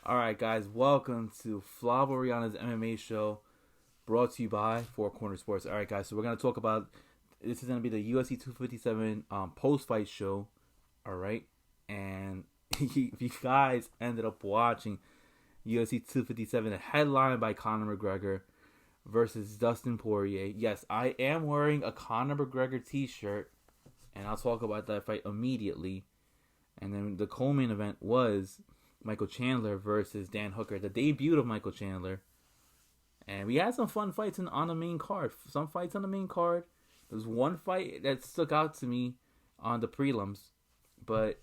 All right, guys, welcome to Flavo Rihanna's MMA show, brought to you by Four Corner Sports. All right, guys, so we're gonna talk about this is gonna be the UFC 257 post-fight show. All right, and if you guys ended up watching UFC 257, headlined by Conor McGregor versus Dustin Poirier. Yes, I am wearing a Conor McGregor T-shirt, and I'll talk about that fight immediately. And then the co-main event was Michael Chandler versus Dan Hooker, the debut of Michael Chandler. And we had some fun fights on the main card. Some fights on the main card. There's one fight that stuck out to me on the prelims. But,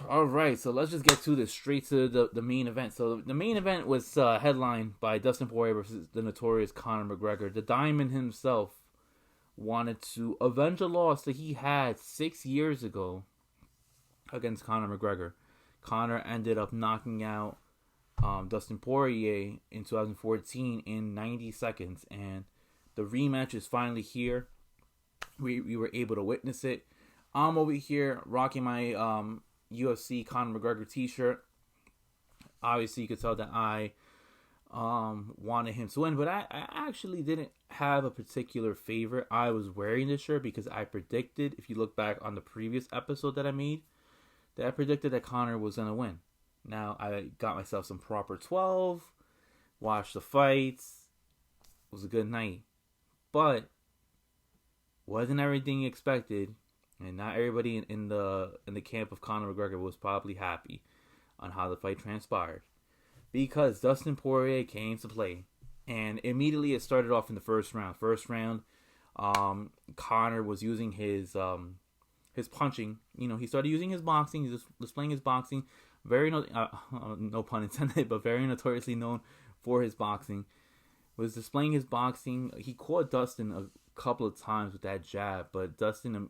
alright, so let's just get to this, straight to the main event. So the main event was headlined by Dustin Poirier versus the notorious Conor McGregor. The Diamond himself wanted to avenge a loss that he had 6 years ago against Conor McGregor. Conor ended up knocking out Dustin Poirier in 2014 in 90 seconds, and the rematch is finally here. We were able to witness it. I'm over here rocking my UFC Conor McGregor t-shirt. Obviously, you could tell that I wanted him to win, but I actually didn't have a particular favorite. I was wearing this shirt because I predicted, if you look back on the previous episode that I made, that I predicted that Conor was going to win. Now, I got myself some proper 12, watched the fights. It was a good night. But wasn't everything expected, and not everybody in the camp of Conor McGregor was probably happy on how the fight transpired. Because Dustin Poirier came to play. And immediately it started off in the first round. First round, Conor was using his punching. You know, he started using his boxing. He's just displaying his boxing. Very, no pun intended, but very notoriously known for his boxing. Was displaying his boxing. He caught Dustin a couple of times with that jab. But Dustin,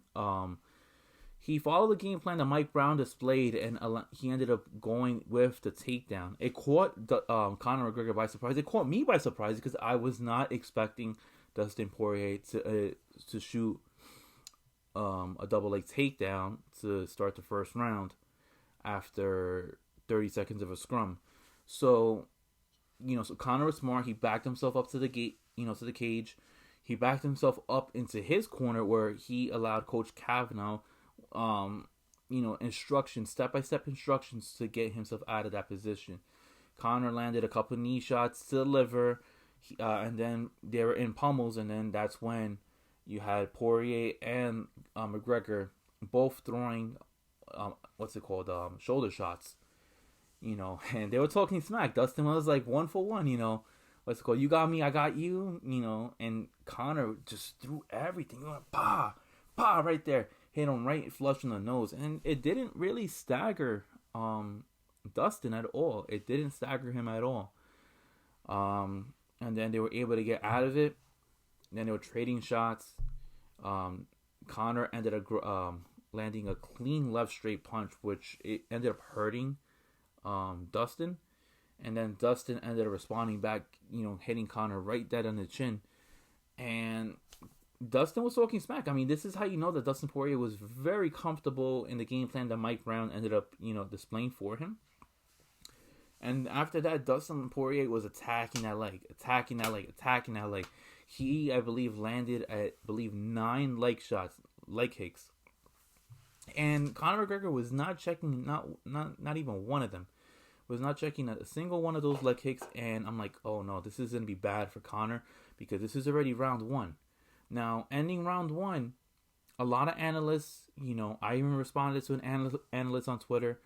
he followed the game plan that Mike Brown displayed, and he ended up going with the takedown. It caught Conor McGregor by surprise. It caught me by surprise because I was not expecting Dustin Poirier to shoot a double leg takedown to start the first round after 30 seconds of a scrum. So, so Conor was smart. He backed himself up to the gate, to the cage. He backed himself up into his corner where he allowed Coach Kavanaugh instructions, step-by-step instructions to get himself out of that position. Conor landed a couple knee shots to the liver, and then they were in pummels, and then that's when you had Poirier and McGregor both throwing, shoulder shots, and they were talking smack. Dustin was like 1 for 1, you got me, I got you, and Conor just threw everything, bah, right there. Hit him right flush in the nose, and it didn't really stagger Dustin at all. It didn't stagger him at all. And then they were able to get out of it. Then they were trading shots. Conor ended up landing a clean left straight punch, which it ended up hurting Dustin. And then Dustin ended up responding back, hitting Conor right dead on the chin. And Dustin was talking smack. I mean, this is how you know that Dustin Poirier was very comfortable in the game plan that Mike Brown ended up, displaying for him. And after that, Dustin Poirier was attacking that leg. He, I believe, landed at 9 leg kicks. And Conor McGregor was not checking, not even one of them. Was not checking a single one of those leg kicks. And I'm like, oh no, this is going to be bad for Conor because this is already round 1. Now, ending round 1, a lot of analysts, I even responded to an analyst on Twitter.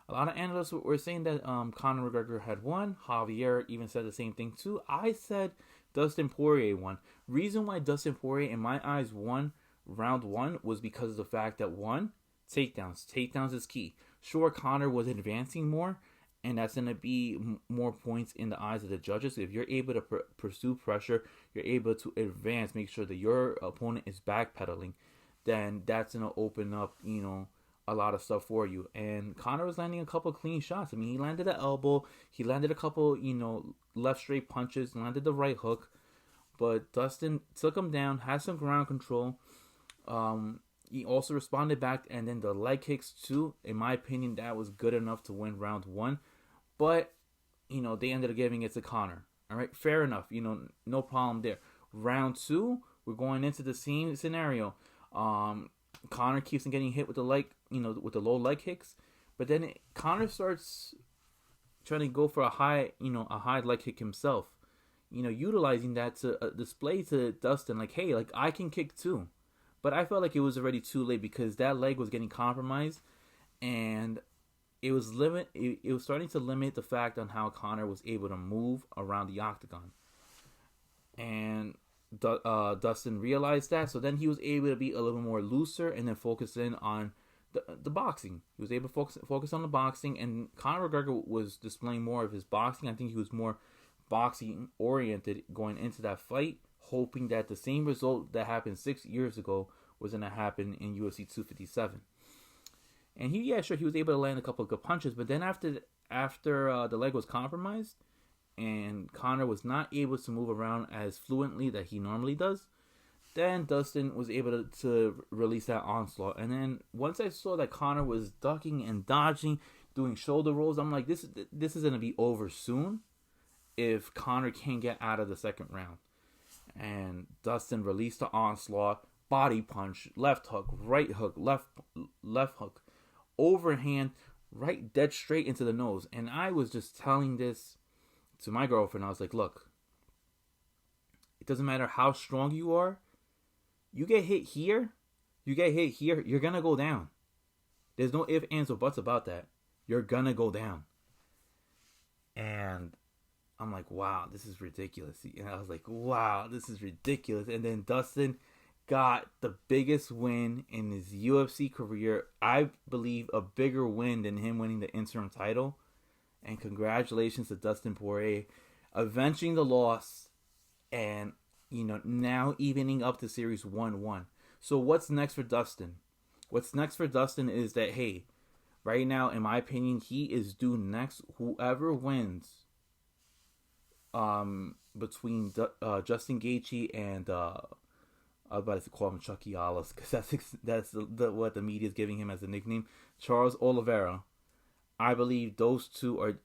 A lot of analysts were saying that Conor McGregor had won. Javier even said the same thing too. I said Dustin Poirier won. Reason why Dustin Poirier, in my eyes, won round 1 was because of the fact that, 1, takedowns. Takedowns is key. Sure, Conor was advancing more, and that's going to be more points in the eyes of the judges. If you're able to pursue pressure, you're able to advance, make sure that your opponent is backpedaling, then that's going to open up, a lot of stuff for you. And Conor was landing a couple clean shots. I mean, he landed an elbow. He landed a couple, left straight punches, landed the right hook. But Dustin took him down, had some ground control. he also responded back, and then the leg kicks too. In my opinion, that was good enough to win round one. But they ended up giving it to Conor. All right, fair enough. No problem there. Round two, we're going into the same scenario. Conor keeps on getting hit with the with the low leg kicks, but then Conor starts trying to go for a high leg kick himself. Utilizing that to display to Dustin, like, hey, like, I can kick too. But I felt like it was already too late because that leg was getting compromised, and it was starting to limit the fact on how Conor was able to move around the octagon. And Dustin realized that, so then he was able to be a little more looser and then focus in on the boxing. He was able to focus on the boxing, and Conor McGregor was displaying more of his boxing. I think he was more boxing oriented going into that fight, hoping that the same result that happened 6 years ago was going to happen in UFC 257. And he was able to land a couple of good punches, but then after the leg was compromised and Conor was not able to move around as fluently that he normally does, then Dustin was able to release that onslaught. And then once I saw that Conor was ducking and dodging, doing shoulder rolls, I'm like, this is going to be over soon if Conor can't get out of the second round. And Dustin released the onslaught, body punch, left hook, right hook, left hook, overhand, right dead straight into the nose. And I was just telling this to my girlfriend. I was like, look, it doesn't matter how strong you are. You get hit here, you're going to go down. There's no ifs, ands, or buts about that. You're going to go down. And I'm like, wow, this is ridiculous. And I was like, wow, this is ridiculous. And then Dustin got the biggest win in his UFC career. I believe a bigger win than him winning the interim title. And congratulations to Dustin Poirier, avenging the loss and, now evening up the series 1-1. So what's next for Dustin? What's next for Dustin is that, hey, right now, in my opinion, he is due next. Whoever wins between Justin Gaethje and I was about to call him Chucky Alice because that's what the media is giving him as a nickname, Charles Oliveira. I believe those two are,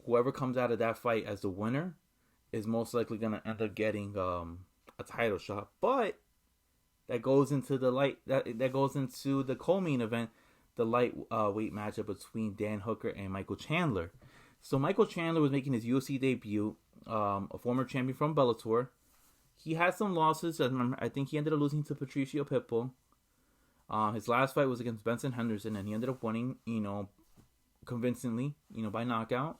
whoever comes out of that fight as the winner is most likely going to end up getting a title shot. But that goes into that goes into the co-main event, the lightweight matchup between Dan Hooker and Michael Chandler. So Michael Chandler was making his UFC debut, a former champion from Bellator. He had some losses. I think he ended up losing to Patricio Pitbull. His last fight was against Benson Henderson, and he ended up winning, convincingly, by knockout.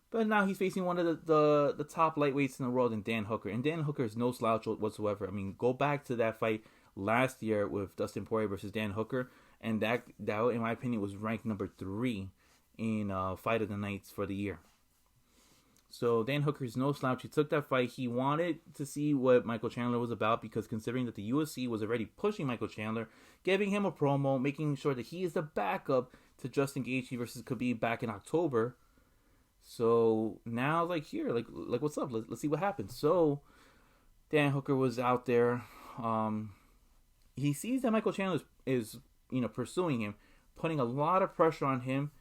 But now he's facing one of the top lightweights in the world in Dan Hooker. And Dan Hooker is no slouch whatsoever. I mean, go back to that fight last year with Dustin Poirier versus Dan Hooker. And that in my opinion, was ranked number 3 in Fight of the Nights for the year. So Dan Hooker is no slouch. He took that fight. He wanted to see what Michael Chandler was about because considering that the UFC was already pushing Michael Chandler, giving him a promo, making sure that he is the backup to Justin Gaethje versus Khabib back in October. So now, like what's up? Let's see what happens. So Dan Hooker was out there. He sees that Michael Chandler is pursuing him, putting a lot of pressure on him,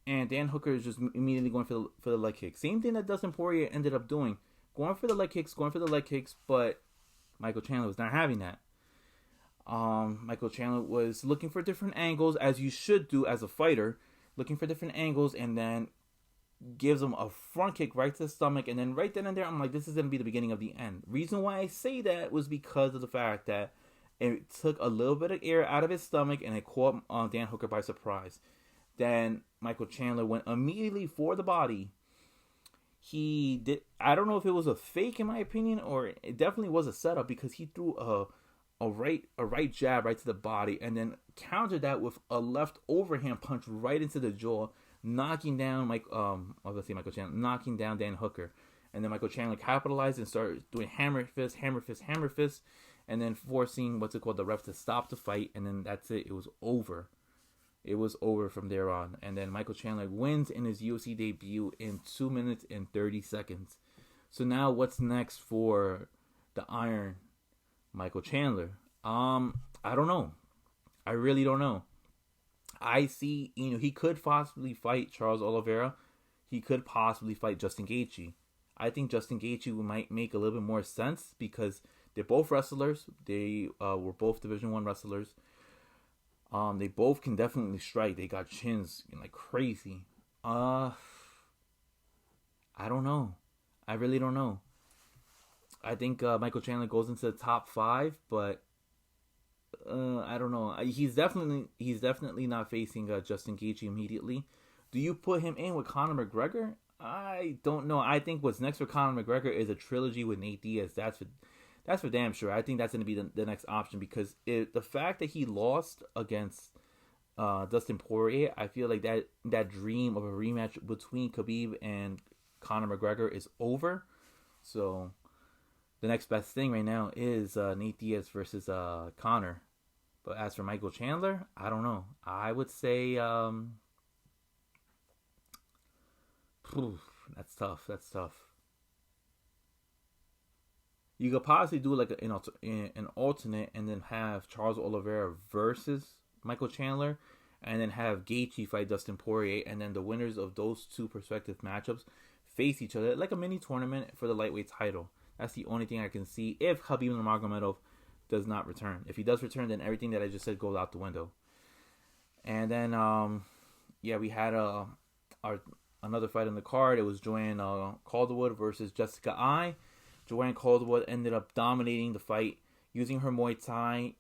and Dan Hooker is just immediately going for the leg kick. Same thing that Dustin Poirier ended up doing, going for the leg kicks, but Michael Chandler was not having that. Michael Chandler was looking for different angles, as you should do as a fighter, looking for different angles, and then gives him a front kick right to the stomach, and then right then and there, I'm like, this is going to be the beginning of the end. Reason why I say that was because of the fact that it took a little bit of air out of his stomach, and it caught Dan Hooker by surprise. Then Michael Chandler went immediately for the body. He did. I don't know if it was a fake, in my opinion, or it definitely was a setup because he threw a right jab right to the body, and then countered that with a left overhand punch right into the jaw, knocking down Michael Chandler, knocking down Dan Hooker. And then Michael Chandler capitalized and started doing hammer fist, and then forcing the ref to stop the fight, and then that's it. It was over. It was over from there on. And then Michael Chandler wins in his UFC debut in 2 minutes and 30 seconds. So now what's next for the Iron Michael Chandler? I don't know. I really don't know. I see, he could possibly fight Charles Oliveira. He could possibly fight Justin Gaethje. I think Justin Gaethje might make a little bit more sense because they're both wrestlers. They were both Division I wrestlers. They both can definitely strike. They got chins like crazy. I don't know. I really don't know. I think Michael Chandler goes into the top 5, but I don't know. He's definitely not facing Justin Gaethje immediately. Do you put him in with Conor McGregor? I don't know. I think what's next for Conor McGregor is a trilogy with Nate Diaz. That's for damn sure. I think that's going to be the next option because the fact that he lost against Dustin Poirier, I feel like that dream of a rematch between Khabib and Conor McGregor is over. So the next best thing right now is Nate Diaz versus Conor. But as for Michael Chandler, I don't know. I would say that's tough. That's tough. You could possibly do like an alternate and then have Charles Oliveira versus Michael Chandler and then have Gaethje fight Dustin Poirier and then the winners of those two prospective matchups face each other like a mini tournament for the lightweight title. That's the only thing I can see if Khabib Nurmagomedov does not return. If he does return, then everything that I just said goes out the window. And then, we had another fight on the card. It was Joanne Calderwood versus Jessica Eye. Joanne Calderwood ended up dominating the fight using her Muay Thai,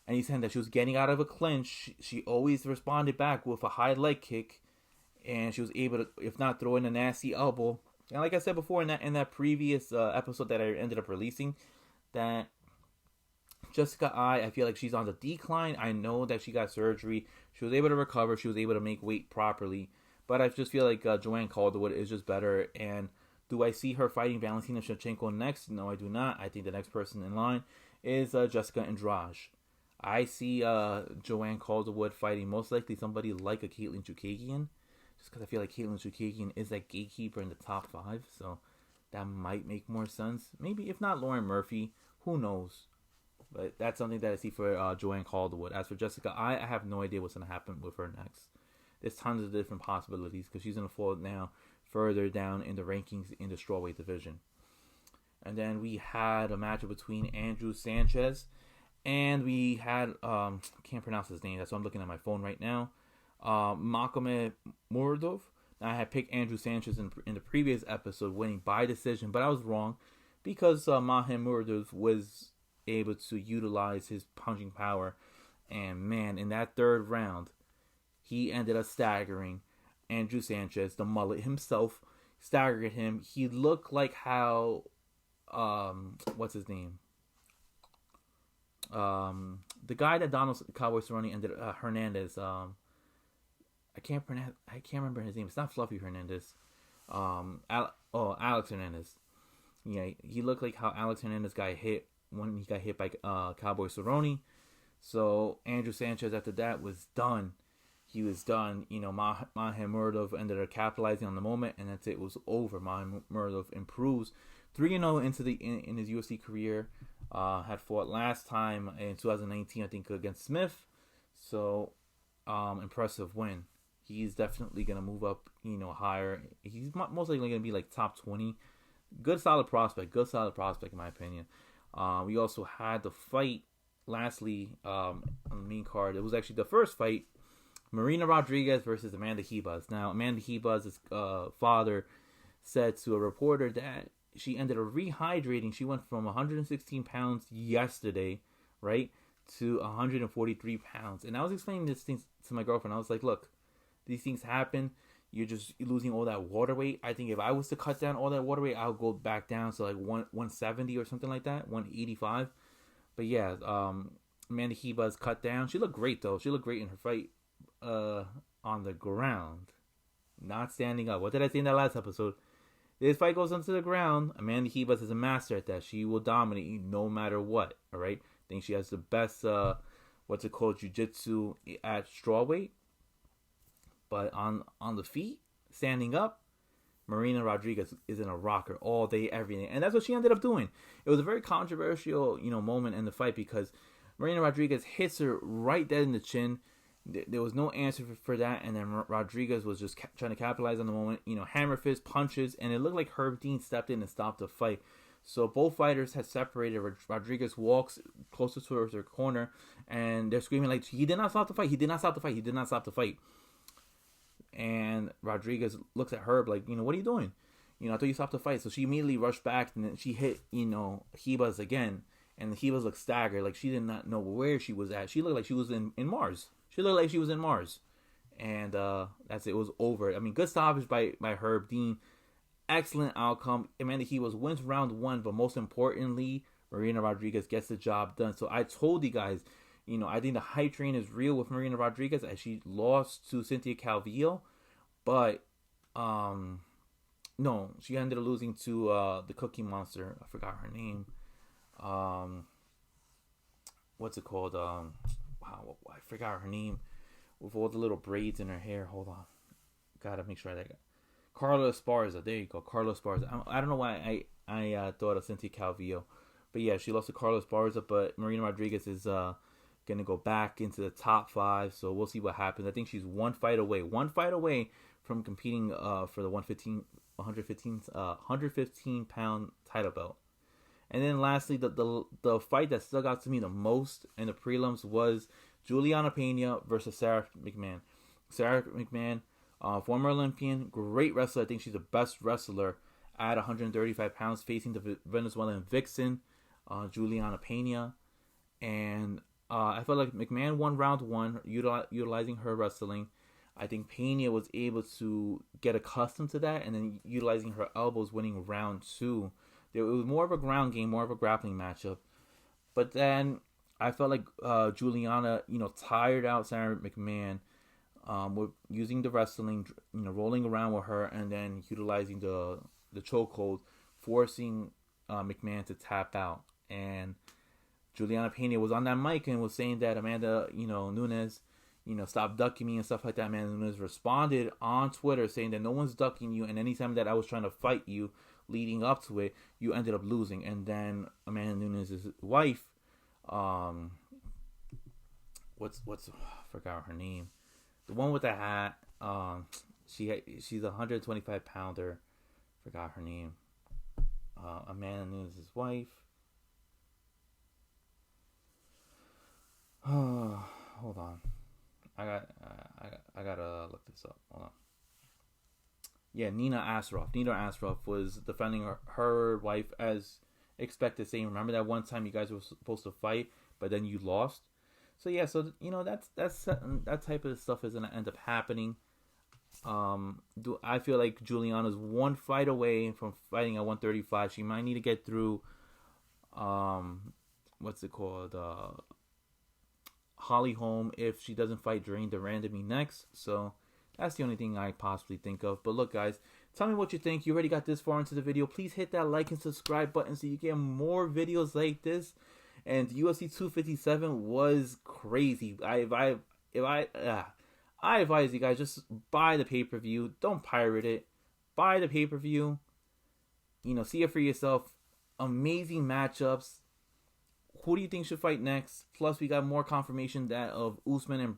anytime that she was getting out of a clinch, she always responded back with a high leg kick, and she was able to, if not throw in a nasty elbow. And like I said before in that previous episode that I ended up releasing, that Jessica Eye, I feel like she's on the decline. I know that she got surgery. She was able to recover. She was able to make weight properly. But I just feel like Joanne Calderwood is just better. And do I see her fighting Valentina Shevchenko next? No, I do not. I think the next person in line is Jessica Andrade. I see Joanne Calderwood fighting most likely somebody like a Caitlin Chookagian. Just because I feel like Caitlin Chookagian is that gatekeeper in the top 5. So that might make more sense. Maybe, if not Lauren Murphy, who knows? But that's something that I see for Joanne Calderwood. As for Jessica, I have no idea what's going to happen with her next. There's tons of different possibilities because she's going to fall now further down in the rankings in the strawweight division. And then we had a matchup between Andrew Sanchez and we had, can't pronounce his name, that's why I'm looking at my phone right now, Magomed Muradov. Now, I had picked Andrew Sanchez in the previous episode winning by decision, but I was wrong because Magomed Muradov was able to utilize his punching power, and man, in that third round he ended up staggering Andrew Sanchez. The mullet himself staggered him. He looked like how what's his name, the guy that Donald Cowboy Cerrone ended Hernandez, I can't remember his name. It's not Fluffy Hernandez. Alex Hernandez. Yeah, he looked like how Alex Hernandez got hit when he got hit by Cowboy Cerrone. So Andrew Sanchez after that was done. He was done. Magomed Muradov ended up capitalizing on the moment, and that's it. It was over. Magomed Muradov improves 3-0 into in his UFC career. Had fought last time in 2019, I think, against Smith. So impressive win. He's definitely gonna move up, higher. He's most likely gonna be like top 20. Good solid prospect in my opinion. We also had the fight lastly on the main card. It was actually the first fight, Marina Rodriguez versus Amanda Ribas. Now, Amanda Ribas' father said to a reporter that she ended up rehydrating. She went from 116 pounds yesterday, right, to 143 pounds. And I was explaining this thing to my girlfriend. I was like, look, these things happen. You're just losing all that water weight. I think if I was to cut down all that water weight, I'll go back down to like 170 or something like that, 185. But yeah, Amanda Ribas cut down. She looked great though. She looked great in her fight on the ground, not standing up. What did I say in that last episode? This fight goes onto the ground. Amanda Ribas is a master at that. She will dominate you no matter what. All right. I think she has the best jiu-jitsu at strawweight. But on the feet, standing up, Marina Rodriguez is in a rocker all day, every day. And that's what she ended up doing. It was a very controversial, moment in the fight because Marina Rodriguez hits her right dead in the chin. There was no answer for that, and then Rodriguez was just trying to capitalize on the moment. Hammer fist, punches, and it looked like Herb Dean stepped in and stopped the fight. So both fighters had separated. Rodriguez walks closer towards her corner, and they're screaming like, he did not stop the fight, he did not stop the fight, he did not stop the fight. And Rodriguez looks at Herb like, what are you doing? I thought you stopped the fight. So she immediately rushed back, and then she hit, Ribas again. And Ribas looked staggered, like she did not know where she was at. She looked like she was in Mars. She looked like she was in Mars. And that's it. It was over. I mean, good stoppage by Herb Dean. Excellent outcome. Amanda Ribas wins round 1, but most importantly, Marina Rodriguez gets the job done. So I told you guys, I think the hype train is real with Marina Rodriguez as she lost to Cynthia Calvillo. But, no, she ended up losing to the Cookie Monster. I forgot her name. What's it called? Wow, I forgot her name. With all the little braids in her hair. Hold on. Gotta make sure I got Carla Esparza. There you go, Carla Esparza. I don't know why I thought of Cynthia Calvillo. But yeah, she lost to Carla Esparza. But Marina Rodriguez is gonna go back into the top 5. So we'll see what happens. I think she's one fight away from competing for the 115 pound title belt. And then lastly, the fight that stuck out to me the most in the prelims was Juliana Pena versus Sarah McMahon. Sarah McMahon, former Olympian, great wrestler. I think she's the best wrestler at 135 pounds, facing the Venezuelan vixen, Juliana Pena. And I felt like McMahon won round 1, utilizing her wrestling. I think Pena was able to get accustomed to that, and then utilizing her elbows, winning round 2. It was more of a ground game, more of a grappling matchup. But then I felt like Juliana, tired out Sarah McMahon with using the wrestling, rolling around with her, and then utilizing the chokehold, forcing McMahon to tap out. And Juliana Pena was on that mic and was saying that Amanda, Nunes, stop ducking me and stuff like that. Amanda Nunes responded on Twitter saying that no one's ducking you, and anytime that I was trying to fight you leading up to it, you ended up losing. And then Amanda Nunes' wife, what's I forgot her name, the one with the hat, she's a 125 pounder, forgot her name, Amanda Nunes' wife. Hold on, I gotta look this up. Hold on. Yeah, Nina Asroff. Nina Asroff was defending her wife as expected, saying, "Remember that one time you guys were supposed to fight, but then you lost." So yeah, that type of stuff is gonna end up happening. I feel like Juliana's one fight away from fighting at 135. She might need to get through, what's it called, Holly Holm if she doesn't fight Doreen Durandamy next. So that's the only thing I possibly think of. But look, guys, tell me what you think. You already got this far into the video. Please hit that like and subscribe button so you get more videos like this. And UFC 257 was crazy. I advise you guys, just buy the pay-per-view. Don't pirate it. Buy the pay-per-view. See it for yourself. Amazing matchups. Who do you think should fight next? Plus, we got more confirmation that of Usman and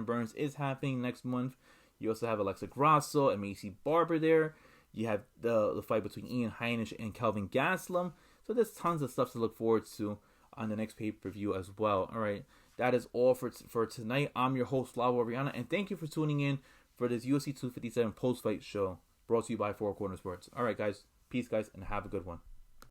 Burns is happening next month. You also have Alexa Grasso and Macy Barber there. You have the fight between Ian Heinisch and Kelvin Gastelum. So there's tons of stuff to look forward to on the next pay-per-view as well. All right, that is all for tonight. I'm your host, Slavo Ariana, and thank you for tuning in for this UFC 257 post-fight show brought to you by Four Corner Sports. All right, guys. Peace, guys, and have a good one.